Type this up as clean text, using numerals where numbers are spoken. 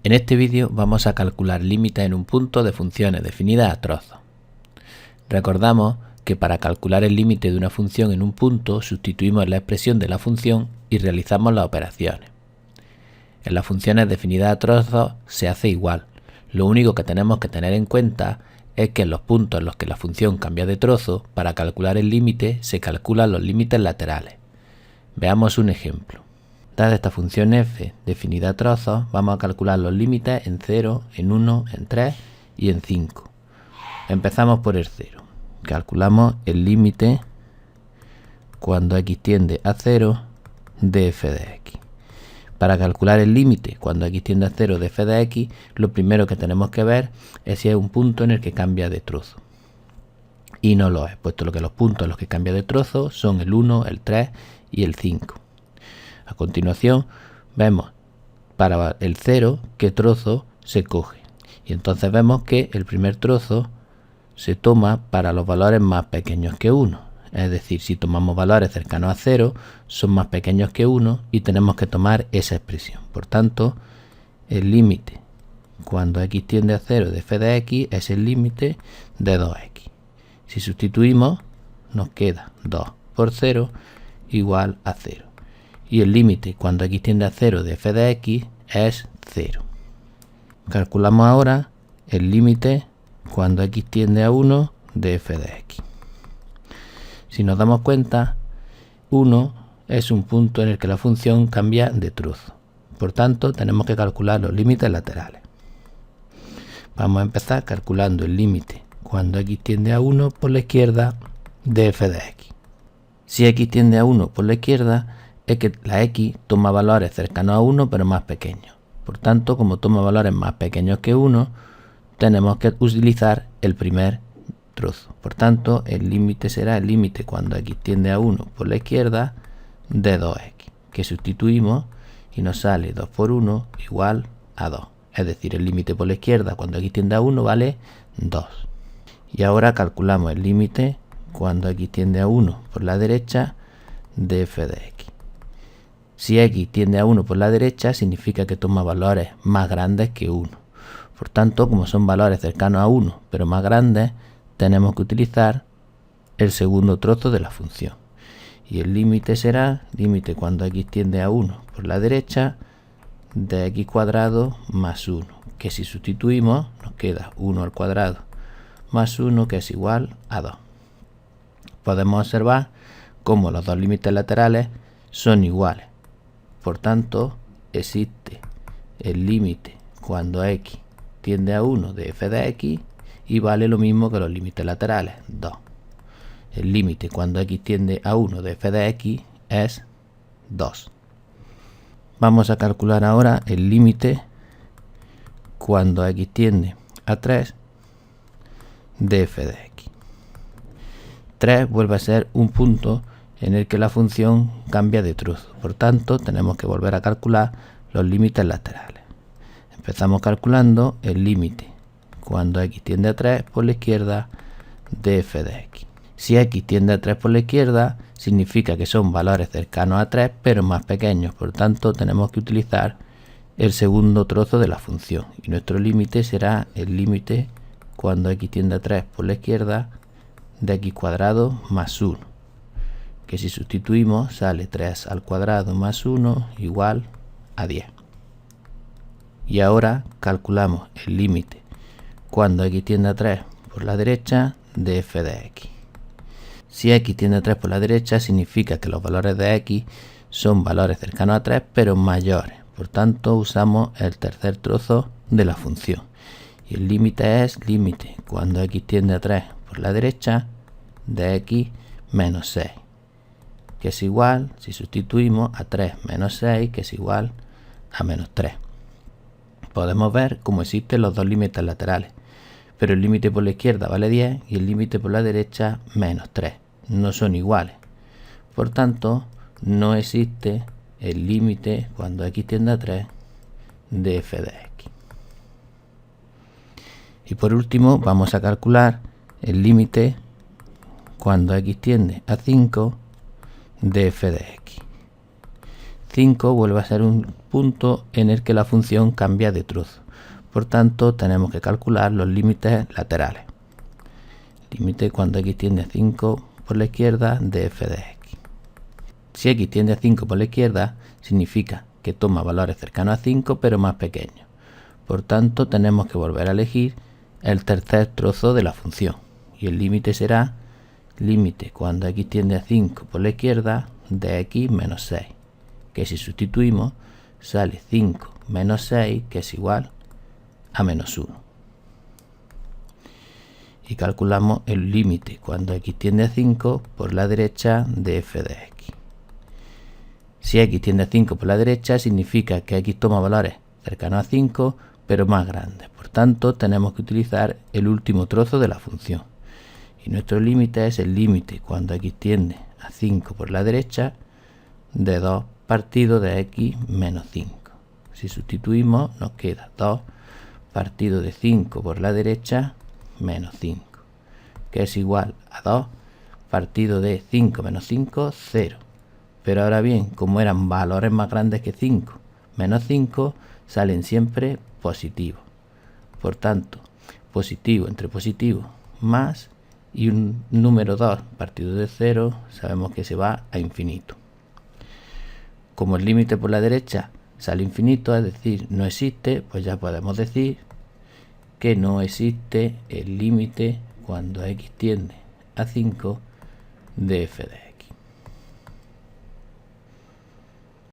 En este vídeo vamos a calcular límites en un punto de funciones definidas a trozos. Recordamos que para calcular el límite de una función en un punto sustituimos la expresión de la función y realizamos las operaciones. En las funciones definidas a trozos se hace igual. Lo único que tenemos que tener en cuenta es que en los puntos en los que la función cambia de trozo, para calcular el límite se calculan los límites laterales. Veamos un ejemplo. Dada esta función f definida a trozos, vamos a calcular los límites en 0, en 1, en 3 y en 5. Empezamos por el 0. Calculamos el límite cuando x tiende a 0 de f de x. Para calcular el límite cuando x tiende a 0 de f de x, lo primero que tenemos que ver es si hay un punto en el que cambia de trozo. Y no lo es, puesto que los puntos en los que cambia de trozo son el 1, el 3 y el 5. A continuación vemos para el 0 qué trozo se coge. Y entonces vemos que el primer trozo se toma para los valores más pequeños que 1. Es decir, si tomamos valores cercanos a 0, son más pequeños que 1 y tenemos que tomar esa expresión. Por tanto, el límite cuando x tiende a 0 de f de x es el límite de 2x. Si sustituimos, nos queda 2 por 0 igual a 0. Y el límite cuando x tiende a 0 de f de x es 0. Calculamos ahora el límite cuando x tiende a 1 de f de x. Si nos damos cuenta, 1 es un punto en el que la función cambia de trozo. Por tanto, tenemos que calcular los límites laterales. Vamos a empezar calculando el límite cuando x tiende a 1 por la izquierda de f de x. Si x tiende a 1 por la izquierda, es que la x toma valores cercanos a 1 pero más pequeños. Por tanto, como toma valores más pequeños que 1, tenemos que utilizar el primer trozo. Por tanto, el límite será el límite cuando x tiende a 1 por la izquierda de 2x, que sustituimos y nos sale 2 por 1 igual a 2. Es decir, el límite por la izquierda cuando x tiende a 1 vale 2. Y ahora calculamos el límite cuando x tiende a 1 por la derecha de f de x. Si x tiende a 1 por la derecha, significa que toma valores más grandes que 1. Por tanto, como son valores cercanos a 1, pero más grandes, tenemos que utilizar el segundo trozo de la función. Y el límite será límite cuando x tiende a 1 por la derecha de x cuadrado más 1, que si sustituimos nos queda 1 al cuadrado más 1, que es igual a 2. Podemos observar cómo los dos límites laterales son iguales. Por tanto, existe el límite cuando x tiende a 1 de f de x y vale lo mismo que los límites laterales, 2. El límite cuando x tiende a 1 de f de x es 2. Vamos a calcular ahora el límite cuando x tiende a 3 de f de x. 3 vuelve a ser un punto en el que la función cambia de trozo. Por tanto, tenemos que volver a calcular los límites laterales. Empezamos calculando el límite cuando x tiende a 3 por la izquierda de f de x. Si x tiende a 3 por la izquierda, significa que son valores cercanos a 3 pero más pequeños. Por tanto, tenemos que utilizar el segundo trozo de la función. Y nuestro límite será el límite cuando x tiende a 3 por la izquierda de x cuadrado más 1. Que si sustituimos sale 3 al cuadrado más 1 igual a 10. Y ahora calculamos el límite cuando x tiende a 3 por la derecha de f de x. Si x tiende a 3 por la derecha, significa que los valores de x son valores cercanos a 3 pero mayores. Por tanto, usamos el tercer trozo de la función. Y el límite es límite cuando x tiende a 3 por la derecha de x menos 6. Que es igual, si sustituimos, a 3 menos 6, que es igual a menos 3. Podemos ver cómo existen los dos límites laterales, pero el límite por la izquierda vale 10 y el límite por la derecha menos 3. No son iguales. Por tanto, no existe el límite cuando x tiende a 3 de f de x. Y por último, vamos a calcular el límite cuando x tiende a 5 de f de x. 5 vuelve a ser un punto en el que la función cambia de trozo. Por tanto, tenemos que calcular los límites laterales. Límite cuando x tiende a 5 por la izquierda de f de x. Si x tiende a 5 por la izquierda, significa que toma valores cercanos a 5 pero más pequeños. Por tanto, tenemos que volver a elegir el tercer trozo de la función. Y el límite será límite cuando x tiende a 5 por la izquierda de x menos 6. Que si sustituimos, sale 5 menos 6, que es igual a menos 1. Y calculamos el límite cuando x tiende a 5 por la derecha de f de x. Si x tiende a 5 por la derecha, significa que x toma valores cercanos a 5 pero más grandes. Por tanto, tenemos que utilizar el último trozo de la función. Y nuestro límite es el límite cuando x tiende a 5 por la derecha de 2 partido de x menos 5. Si sustituimos, nos queda 2 partido de 5 por la derecha menos 5, que es igual a 2 partido de 5 menos 5, 0. Pero ahora bien, como eran valores más grandes que 5 menos 5, salen siempre positivos. Por tanto, positivo entre positivo más, y un número 2 partido de 0 sabemos que se va a infinito. Como el límite por la derecha sale infinito, es decir, no existe, pues ya podemos decir que no existe el límite cuando x tiende a 5 de f de x.